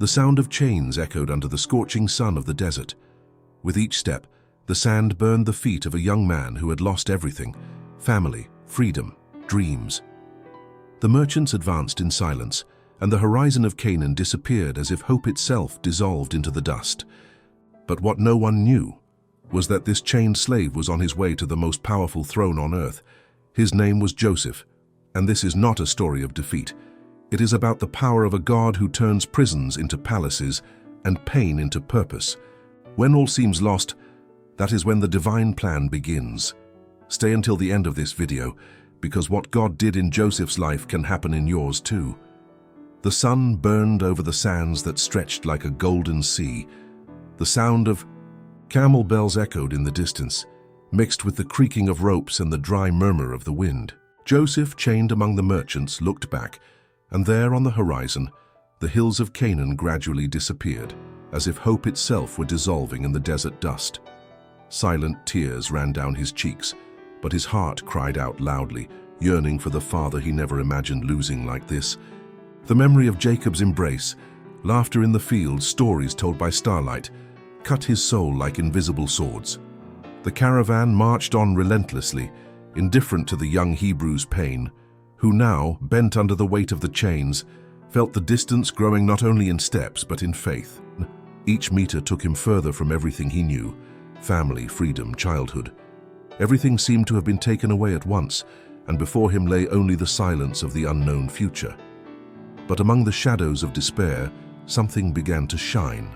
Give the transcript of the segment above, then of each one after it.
The sound of chains echoed under the scorching sun of the desert. With each step, the sand burned the feet of a young man who had lost everything: family, freedom, dreams. The merchants advanced in silence, and the horizon of Canaan disappeared as if hope itself dissolved into the dust. But what no one knew was that this chained slave was on his way to the most powerful throne on earth. His name was Joseph, and this is not a story of defeat. It is about the power of a God who turns prisons into palaces and pain into purpose. When all seems lost, that is when the divine plan begins. Stay until the end of this video, because what God did in Joseph's life can happen in yours too. The sun burned over the sands that stretched like a golden sea. The sound of camel bells echoed in the distance, mixed with the creaking of ropes and the dry murmur of the wind. Joseph, chained among the merchants, looked back, and there on the horizon, the hills of Canaan gradually disappeared, as if hope itself were dissolving in the desert dust. Silent tears ran down his cheeks, but his heart cried out loudly, yearning for the father he never imagined losing like this. The memory of Jacob's embrace, laughter in the fields, stories told by starlight, cut his soul like invisible swords. The caravan marched on relentlessly, indifferent to the young Hebrew's pain, who now, bent under the weight of the chains, felt the distance growing not only in steps but in faith. Each meter took him further from everything he knew: family, freedom, childhood. Everything seemed to have been taken away at once, and before him lay only the silence of the unknown future. But among the shadows of despair, something began to shine.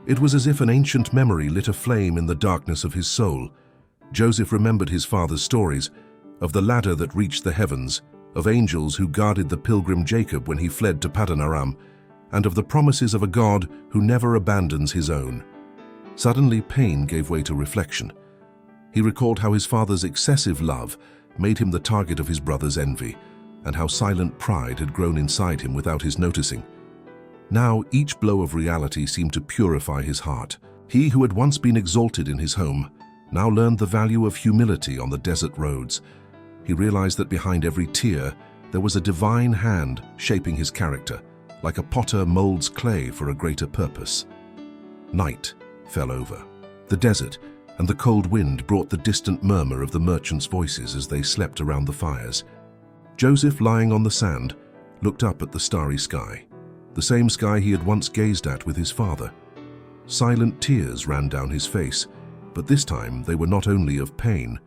It was as if an ancient memory lit a flame in the darkness of his soul. Joseph remembered his father's stories, of the ladder that reached the heavens, of angels who guarded the pilgrim Jacob when he fled to Paddan Aram, and of the promises of a God who never abandons his own. Suddenly, pain gave way to reflection. He recalled how his father's excessive love made him the target of his brother's envy, and how silent pride had grown inside him without his noticing. Now, each blow of reality seemed to purify his heart. He who had once been exalted in his home now learned the value of humility on the desert roads. He realized that behind every tear there was a divine hand shaping his character, like a potter molds clay for a greater purpose. Night fell over. The desert and the cold wind brought the distant murmur of the merchants' voices as they slept around the fires. Joseph, lying on the sand, looked up at the starry sky, the same sky he had once gazed at with his father. Silent tears ran down his face, but this time they were not only of pain,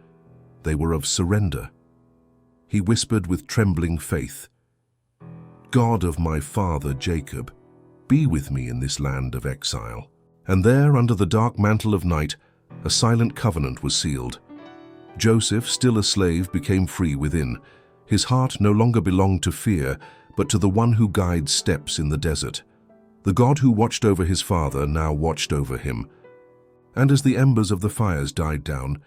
they were of surrender. He whispered with trembling faith, "God of my father Jacob, be with me in this land of exile." And there, under the dark mantle of night, a silent covenant was sealed. Joseph, still a slave, became free within. His heart no longer belonged to fear, but to the one who guides steps in the desert. The God who watched over his father now watched over him. And as the embers of the fires died down,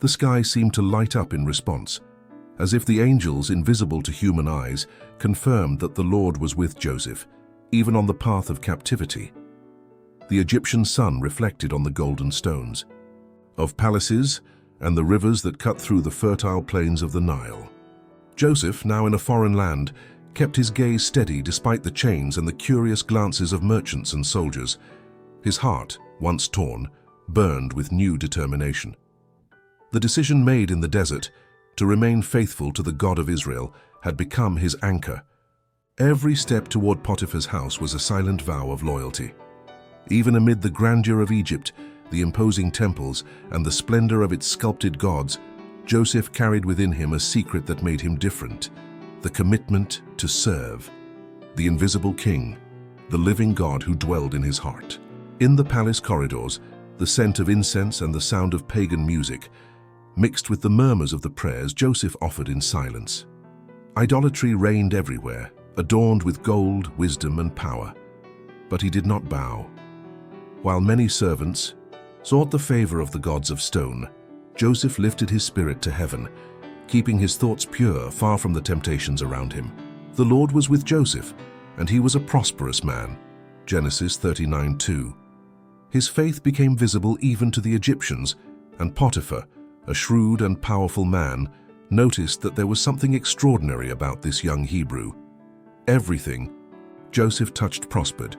the sky seemed to light up in response, as if the angels, invisible to human eyes, confirmed that the Lord was with Joseph, even on the path of captivity. The Egyptian sun reflected on the golden stones of palaces and the rivers that cut through the fertile plains of the Nile. Joseph, now in a foreign land, kept his gaze steady despite the chains and the curious glances of merchants and soldiers. His heart, once torn, burned with new determination. The decision made in the desert to remain faithful to the God of Israel had become his anchor. Every step toward Potiphar's house was a silent vow of loyalty. Even amid the grandeur of Egypt, the imposing temples, and the splendor of its sculpted gods, Joseph carried within him a secret that made him different: the commitment to serve the invisible king, the living God who dwelled in his heart. In the palace corridors, the scent of incense and the sound of pagan music mixed with the murmurs of the prayers Joseph offered in silence. Idolatry reigned everywhere, adorned with gold, wisdom, and power. But he did not bow. While many servants sought the favor of the gods of stone, Joseph lifted his spirit to heaven, keeping his thoughts pure, far from the temptations around him. The Lord was with Joseph, and he was a prosperous man. Genesis 39:2. His faith became visible even to the Egyptians, and Potiphar, a shrewd and powerful man, noticed that there was something extraordinary about this young Hebrew. Everything Joseph touched prospered,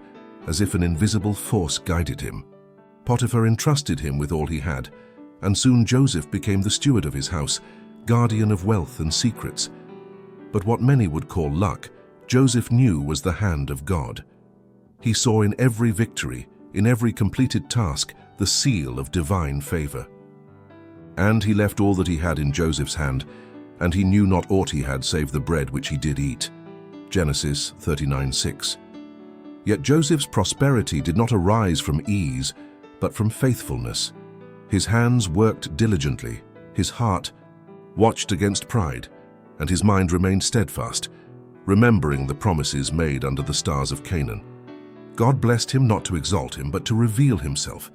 as if an invisible force guided him. Potiphar entrusted him with all he had, and soon Joseph became the steward of his house, guardian of wealth and secrets. But what many would call luck, Joseph knew was the hand of God. He saw in every victory, in every completed task, the seal of divine favor. And he left all that he had in Joseph's hand, and he knew not aught he had save the bread which he did eat. Genesis 39:6. Yet Joseph's prosperity did not arise from ease, but from faithfulness. His hands worked diligently, his heart watched against pride, and his mind remained steadfast, remembering the promises made under the stars of Canaan. God blessed him not to exalt him, but to reveal himself.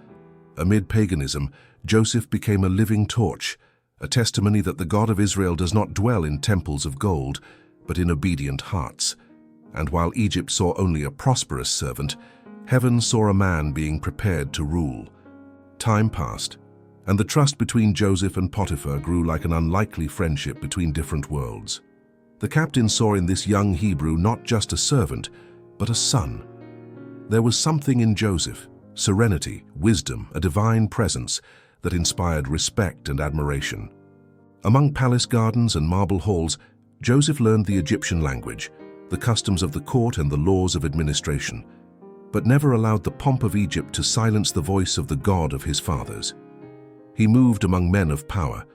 Amid paganism, Joseph became a living torch, a testimony that the God of Israel does not dwell in temples of gold, but in obedient hearts. And while Egypt saw only a prosperous servant, heaven saw a man being prepared to rule. Time passed, and the trust between Joseph and Potiphar grew like an unlikely friendship between different worlds. The captain saw in this young Hebrew not just a servant, but a son. There was something in Joseph, serenity, wisdom, a divine presence that inspired respect and admiration. Among palace gardens and marble halls, Joseph learned the Egyptian language, the customs of the court and the laws of administration, but never allowed the pomp of Egypt to silence the voice of the God of his fathers. He moved among men of power,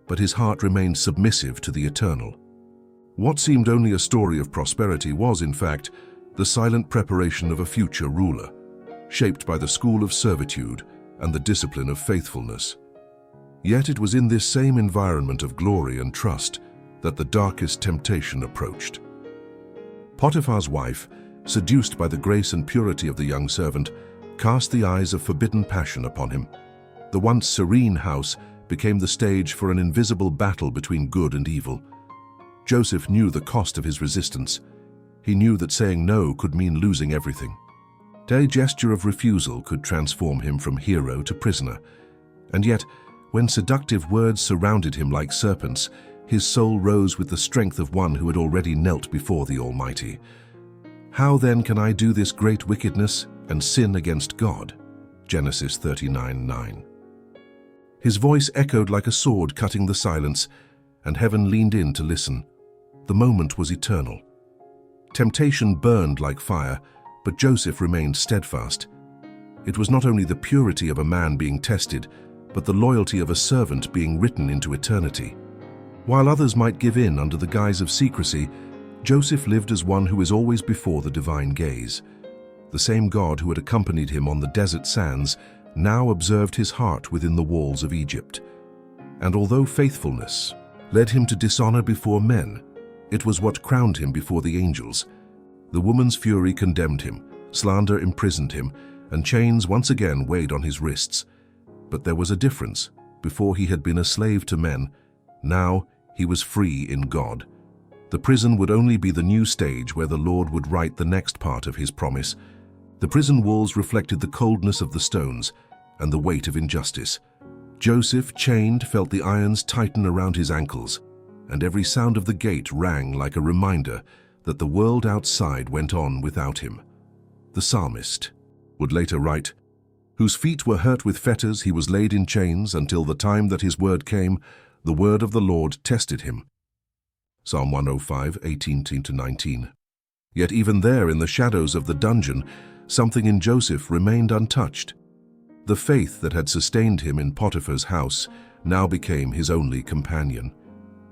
but his heart remained submissive to the eternal. What seemed only a story of prosperity was, in fact, the silent preparation of a future ruler, shaped by the school of servitude and the discipline of faithfulness. Yet it was in this same environment of glory and trust that the darkest temptation approached. Potiphar's wife, seduced by the grace and purity of the young servant, cast the eyes of forbidden passion upon him. The once serene house became the stage for an invisible battle between good and evil. Joseph knew the cost of his resistance. He knew that saying no could mean losing everything. A gesture of refusal could transform him from hero to prisoner. And yet, when seductive words surrounded him like serpents, his soul rose with the strength of one who had already knelt before the Almighty. How then can I do this great wickedness and sin against God? Genesis 39:9. His voice echoed like a sword cutting the silence, and heaven leaned in to listen. The moment was eternal. Temptation burned like fire, but Joseph remained steadfast. It was not only the purity of a man being tested, but the loyalty of a servant being written into eternity. While others might give in under the guise of secrecy, Joseph lived as one who is always before the divine gaze. The same God who had accompanied him on the desert sands now observed his heart within the walls of Egypt. And although faithfulness led him to dishonor before men, it was what crowned him before the angels. The woman's fury condemned him, slander imprisoned him, and chains once again weighed on his wrists. But there was a difference. Before he had been a slave to men, now he was free in God. The prison would only be the new stage where the Lord would write the next part of his promise. The prison walls reflected the coldness of the stones and the weight of injustice. Joseph, chained, felt the irons tighten around his ankles, and every sound of the gate rang like a reminder that the world outside went on without him. The psalmist would later write, "Whose feet were hurt with fetters, he was laid in chains until the time that his word came, the word of the Lord tested him." Psalm 105, 18-19. Yet even there, in the shadows of the dungeon, something in Joseph remained untouched. The faith that had sustained him in Potiphar's house now became his only companion.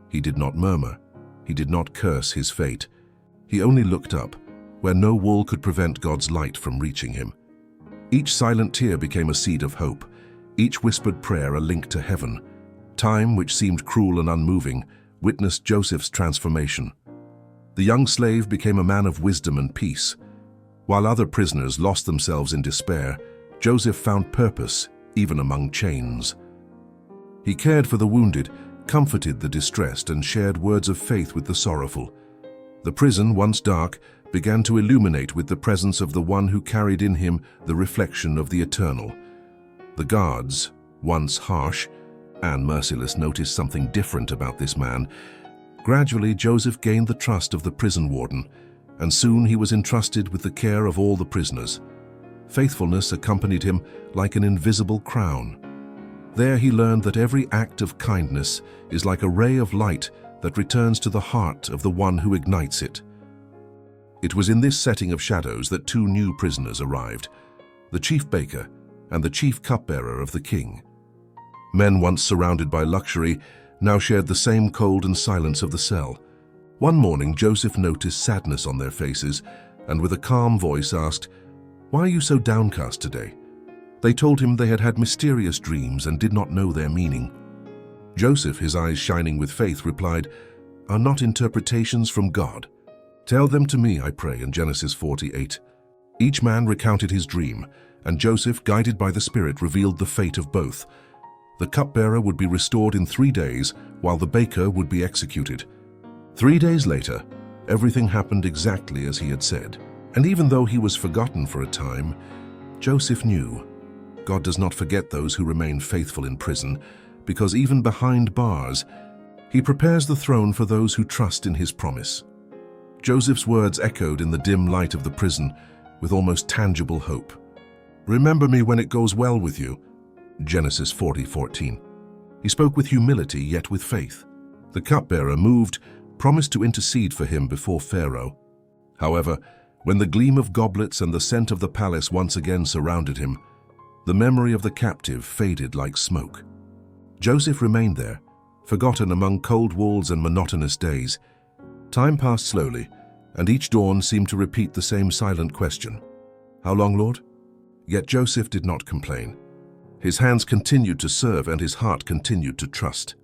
He did not murmur. He did not curse his fate. He only looked up, where no wall could prevent God's light from reaching him. Each silent tear became a seed of hope, each whispered prayer a link to heaven. Time, which seemed cruel and unmoving, witnessed Joseph's transformation. The young slave became a man of wisdom and peace. While other prisoners lost themselves in despair, Joseph found purpose even among chains. He cared for the wounded, comforted the distressed, and shared words of faith with the sorrowful. The prison, once dark, began to illuminate with the presence of the one who carried in him the reflection of the eternal. The guards, once harsh and merciless, noticed something different about this man. Gradually, Joseph gained the trust of the prison warden, and soon he was entrusted with the care of all the prisoners. Faithfulness accompanied him like an invisible crown. There he learned that every act of kindness is like a ray of light that returns to the heart of the one who ignites it. It was in this setting of shadows that two new prisoners arrived, the chief baker and the chief cupbearer of the king. Men once surrounded by luxury now shared the same cold and silence of the cell. One morning, Joseph noticed sadness on their faces and with a calm voice asked, "Why are you so downcast today?" They told him they had had mysterious dreams and did not know their meaning. Joseph, his eyes shining with faith, replied, "Are not interpretations from God? Tell them to me, I pray," in Genesis 48. Each man recounted his dream, and Joseph, guided by the Spirit, revealed the fate of both. The cupbearer would be restored in 3 days, while the baker would be executed. 3 days later, everything happened exactly as he had said. And even though he was forgotten for a time, Joseph knew God does not forget those who remain faithful in prison, because even behind bars, he prepares the throne for those who trust in his promise. Joseph's words echoed in the dim light of the prison with almost tangible hope. "Remember me when it goes well with you," Genesis 40:14. He spoke with humility, yet with faith. The cupbearer, moved, promised to intercede for him before Pharaoh. However, when the gleam of goblets and the scent of the palace once again surrounded him, the memory of the captive faded like smoke. Joseph remained there, forgotten among cold walls and monotonous days. Time passed slowly, and each dawn seemed to repeat the same silent question. "How long, Lord?" Yet Joseph did not complain. His hands continued to serve and his heart continued to trust.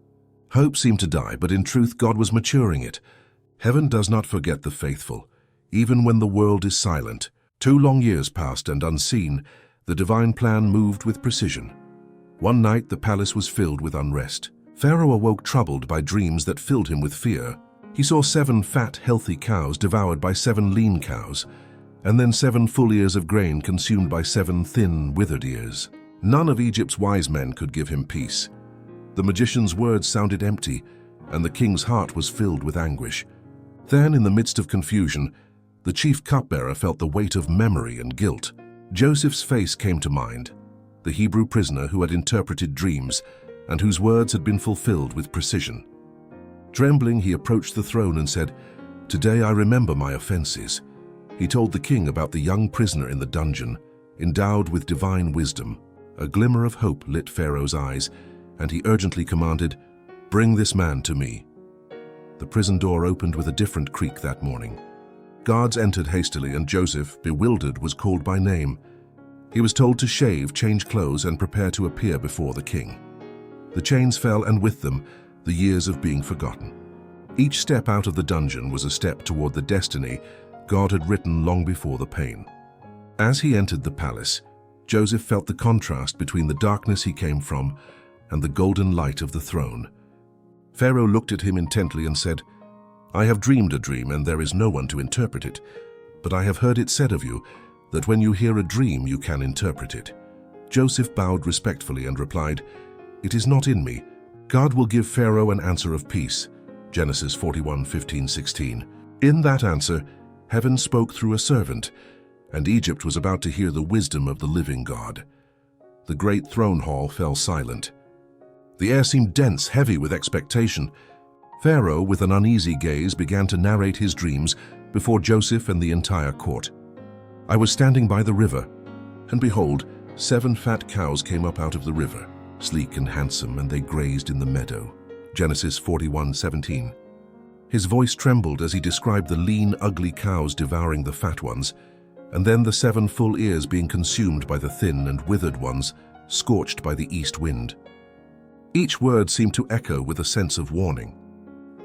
Hope seemed to die, but in truth God was maturing it. Heaven does not forget the faithful, even when the world is silent. 2 long years passed, and unseen, the divine plan moved with precision. One night the palace was filled with unrest. Pharaoh awoke troubled by dreams that filled him with fear. He saw 7 fat, healthy cows devoured by 7 lean cows, and then 7 full ears of grain consumed by 7 thin, withered ears. None of Egypt's wise men could give him peace. The magician's words sounded empty, and the king's heart was filled with anguish. Then, in the midst of confusion, the chief cupbearer felt the weight of memory and guilt. Joseph's face came to mind, the Hebrew prisoner who had interpreted dreams and whose words had been fulfilled with precision. Trembling, he approached the throne and said, "Today I remember my offenses." He told the king about the young prisoner in the dungeon, endowed with divine wisdom. A glimmer of hope lit Pharaoh's eyes, and he urgently commanded, "Bring this man to me." The prison door opened with a different creak that morning. Guards entered hastily, and Joseph, bewildered, was called by name. He was told to shave, change clothes, and prepare to appear before the king. The chains fell, and with them, the years of being forgotten. Each step out of the dungeon was a step toward the destiny God had written long before the pain. As he entered the palace, Joseph felt the contrast between the darkness he came from and the golden light of the throne. Pharaoh looked at him intently and said, "I have dreamed a dream, and there is no one to interpret it. But I have heard it said of you that when you hear a dream, you can interpret it." Joseph bowed respectfully and replied, "It is not in me. God will give Pharaoh an answer of peace." Genesis 41:15-16. In that answer, heaven spoke through a servant, and Egypt was about to hear the wisdom of the living God. The great throne hall fell silent. The air seemed dense, heavy with expectation. Pharaoh, with an uneasy gaze, began to narrate his dreams before Joseph and the entire court. "I was standing by the river, and behold, 7 fat cows came up out of the river, sleek and handsome, and they grazed in the meadow." Genesis 41:17. His voice trembled as he described the lean, ugly cows devouring the fat ones, and then the 7 full ears being consumed by the thin and withered ones, scorched by the east wind. Each word seemed to echo with a sense of warning.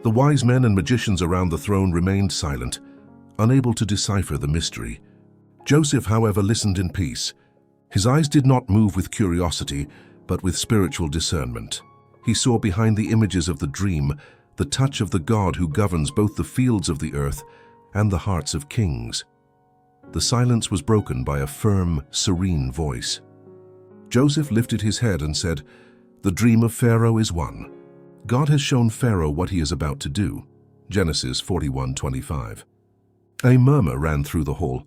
The wise men and magicians around the throne remained silent, unable to decipher the mystery. Joseph, however, listened in peace. His eyes did not move with curiosity, but with spiritual discernment. He saw behind the images of the dream the touch of the God who governs both the fields of the earth and the hearts of kings. The silence was broken by a firm, serene voice. Joseph lifted his head and said, "The dream of Pharaoh is one. God has shown Pharaoh what he is about to do." Genesis 41:25. A murmur ran through the hall,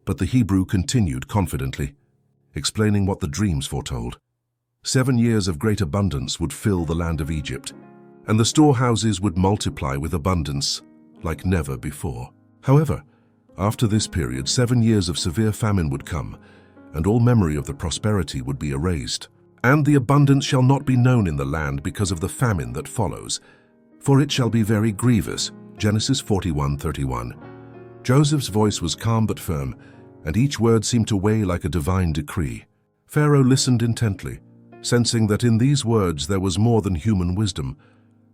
But the Hebrew continued confidently, explaining what the dreams foretold. 7 years of great abundance would fill the land of Egypt, and the storehouses would multiply with abundance like never before. However, after this period, 7 years of severe famine would come, and all memory of the prosperity would be erased. And the abundance shall not be known in the land because of the famine that follows, for it shall be very grievous. Genesis 41:31. Joseph's voice was calm but firm, and each word seemed to weigh like a divine decree. Pharaoh listened intently, sensing that in these words there was more than human wisdom.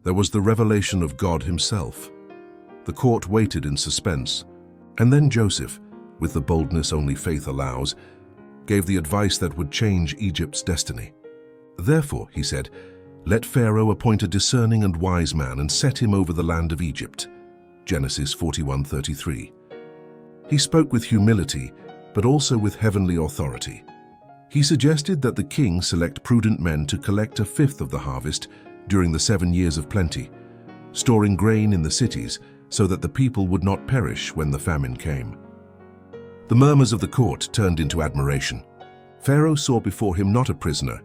There was the revelation of God himself. The court waited in suspense, and then Joseph, with the boldness only faith allows, gave the advice that would change Egypt's destiny. Therefore, he said, let Pharaoh appoint a discerning and wise man and set him over the land of Egypt. Genesis 41:33. He spoke with humility, but also with heavenly authority. He suggested that the king select prudent men to collect 1/5 of the harvest during the 7 years of plenty, storing grain in the cities so that the people would not perish when the famine came. The murmurs of the court turned into admiration. Pharaoh saw before him not a prisoner,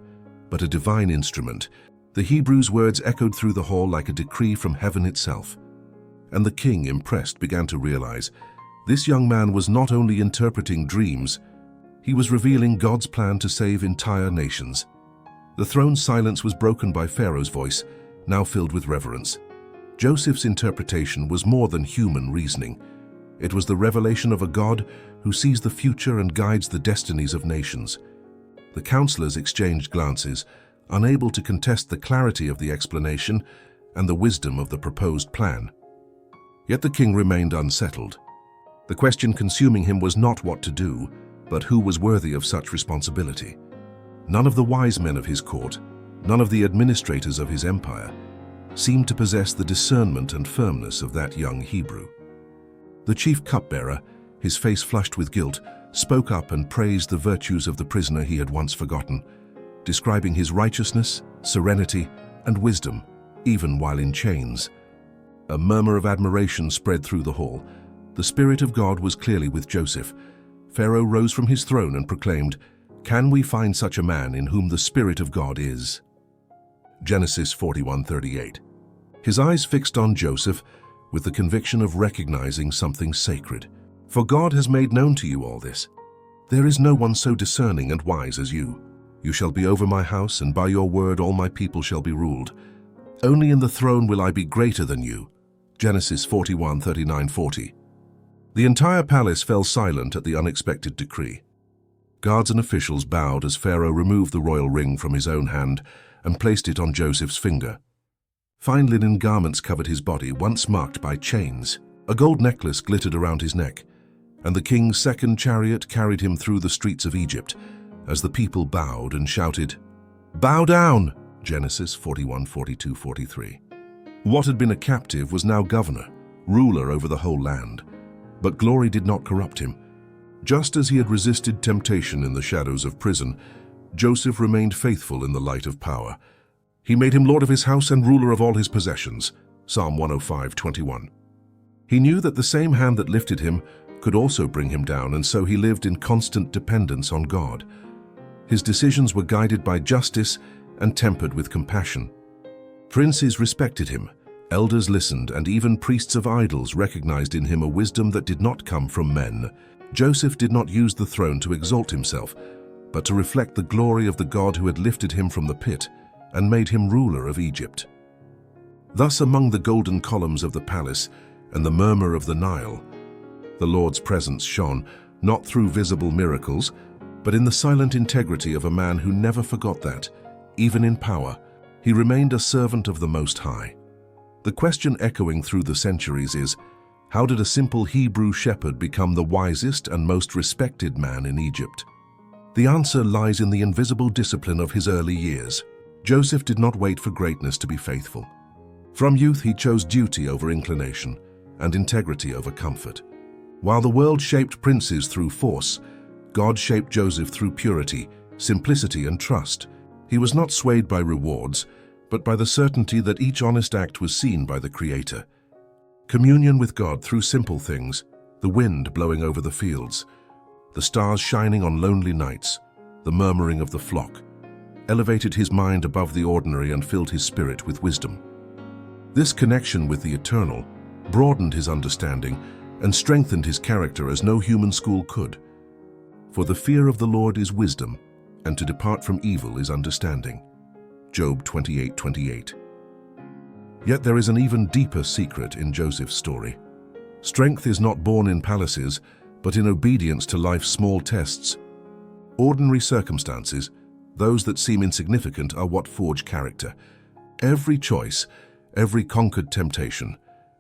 but a divine instrument. The Hebrew's words echoed through the hall like a decree from heaven itself. And the king, impressed, began to realize this young man was not only interpreting dreams, he was revealing God's plan to save entire nations. The throne's silence was broken by Pharaoh's voice, now filled with reverence. Joseph's interpretation was more than human reasoning. It was the revelation of a God who sees the future and guides the destinies of nations. The counselors exchanged glances, unable to contest the clarity of the explanation and the wisdom of the proposed plan. Yet the king remained unsettled. The question consuming him was not what to do, but who was worthy of such responsibility. None of the wise men of his court, none of the administrators of his empire, seemed to possess the discernment and firmness of that young Hebrew. The chief cupbearer, his face flushed with guilt, spoke up and praised the virtues of the prisoner he had once forgotten, describing his righteousness, serenity, and wisdom, even while in chains. A murmur of admiration spread through the hall. The Spirit of God was clearly with Joseph. Pharaoh rose from his throne and proclaimed, "Can we find such a man in whom the Spirit of God is?" Genesis 41:38. His eyes fixed on Joseph with the conviction of recognizing something sacred. "For God has made known to you all this. There is no one so discerning and wise as you. You shall be over my house, and by your word all my people shall be ruled. Only in the throne will I be greater than you." Genesis 41:39-40. The entire palace fell silent at the unexpected decree. Guards and officials bowed as Pharaoh removed the royal ring from his own hand and placed it on Joseph's finger. Fine linen garments covered his body, once marked by chains. A gold necklace glittered around his neck, and the king's second chariot carried him through the streets of Egypt as the people bowed and shouted, "Bow down!" Genesis 41:42-43. What had been a captive was now governor, ruler over the whole land. But glory did not corrupt him. Just as he had resisted temptation in the shadows of prison, Joseph remained faithful in the light of power. He made him lord of his house and ruler of all his possessions. Psalm 105:21. He knew that the same hand that lifted him could also bring him down, and so he lived in constant dependence on God. His decisions were guided by justice and tempered with compassion. Princes respected him, elders listened, and even priests of idols recognized in him a wisdom that did not come from men. Joseph did not use the throne to exalt himself, but to reflect the glory of the God who had lifted him from the pit and made him ruler of Egypt. Thus, among the golden columns of the palace and the murmur of the Nile, the Lord's presence shone, not through visible miracles, but in the silent integrity of a man who never forgot that, even in power, he remained a servant of the Most High. The question echoing through the centuries is, how did a simple Hebrew shepherd become the wisest and most respected man in Egypt? The answer lies in the invisible discipline of his early years. Joseph did not wait for greatness to be faithful. From youth he chose duty over inclination and integrity over comfort. While the world shaped princes through force, God shaped Joseph through purity, simplicity, and trust. He was not swayed by rewards, but by the certainty that each honest act was seen by the Creator. Communion with God through simple things, the wind blowing over the fields, the stars shining on lonely nights, the murmuring of the flock, elevated his mind above the ordinary and filled his spirit with wisdom. This connection with the eternal broadened his understanding and strengthened his character as no human school could. For the fear of the Lord is wisdom, and to depart from evil is understanding. Job 28:28. Yet there is an even deeper secret in Joseph's story. Strength is not born in palaces, but in obedience to life's small tests. Ordinary circumstances, those that seem insignificant, are what forge character. Every choice, every conquered temptation,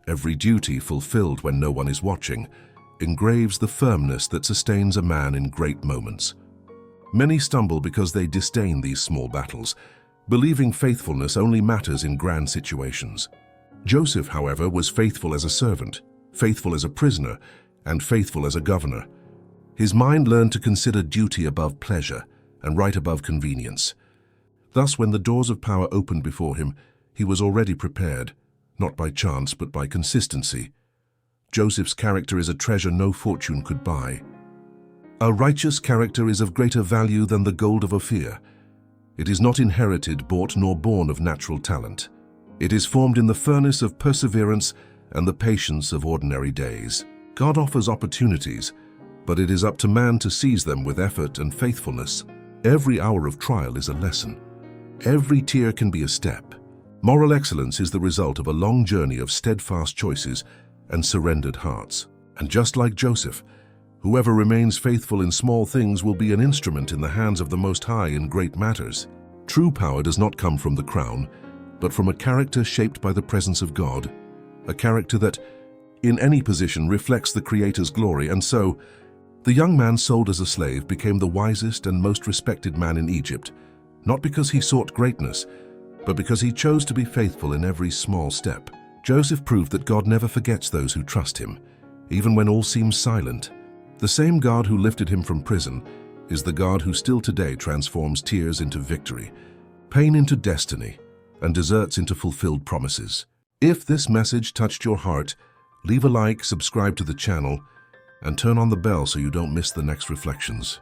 every duty fulfilled when no one is watching, engraves the firmness that sustains a man in great moments. Many stumble because they disdain these small battles, believing faithfulness only matters in grand situations. Joseph, however, was faithful as a servant, faithful as a prisoner, and faithful as a governor. His mind learned to consider duty above pleasure and right above convenience. Thus, when the doors of power opened before him, he was already prepared, not by chance but by consistency. Joseph's character is a treasure no fortune could buy. A righteous character is of greater value than the gold of Ophir. It is not inherited, bought, nor born of natural talent. It is formed in the furnace of perseverance and the patience of ordinary days. God offers opportunities, but it is up to man to seize them with effort and faithfulness. Every hour of trial is a lesson. Every tear can be a step. Moral excellence is the result of a long journey of steadfast choices and surrendered hearts. And just like Joseph, whoever remains faithful in small things will be an instrument in the hands of the Most High in great matters. True power does not come from the crown, but from a character shaped by the presence of God, a character that, in any position, reflects the Creator's glory. And so, the young man sold as a slave became the wisest and most respected man in Egypt, not because he sought greatness, but because he chose to be faithful in every small step. Joseph proved that God never forgets those who trust him, even when all seems silent. The same God who lifted him from prison is the God who still today transforms tears into victory, pain into destiny, and deserts into fulfilled promises. If this message touched your heart, leave a like, subscribe to the channel, and turn on the bell so you don't miss the next reflections.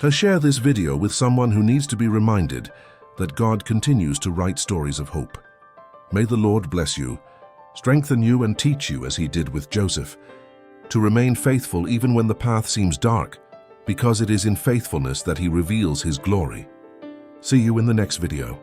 Share this video with someone who needs to be reminded that God continues to write stories of hope. May the Lord bless you, strengthen you, and teach you, as he did with Joseph, to remain faithful even when the path seems dark, because it is in faithfulness that he reveals his glory. See you in the next video.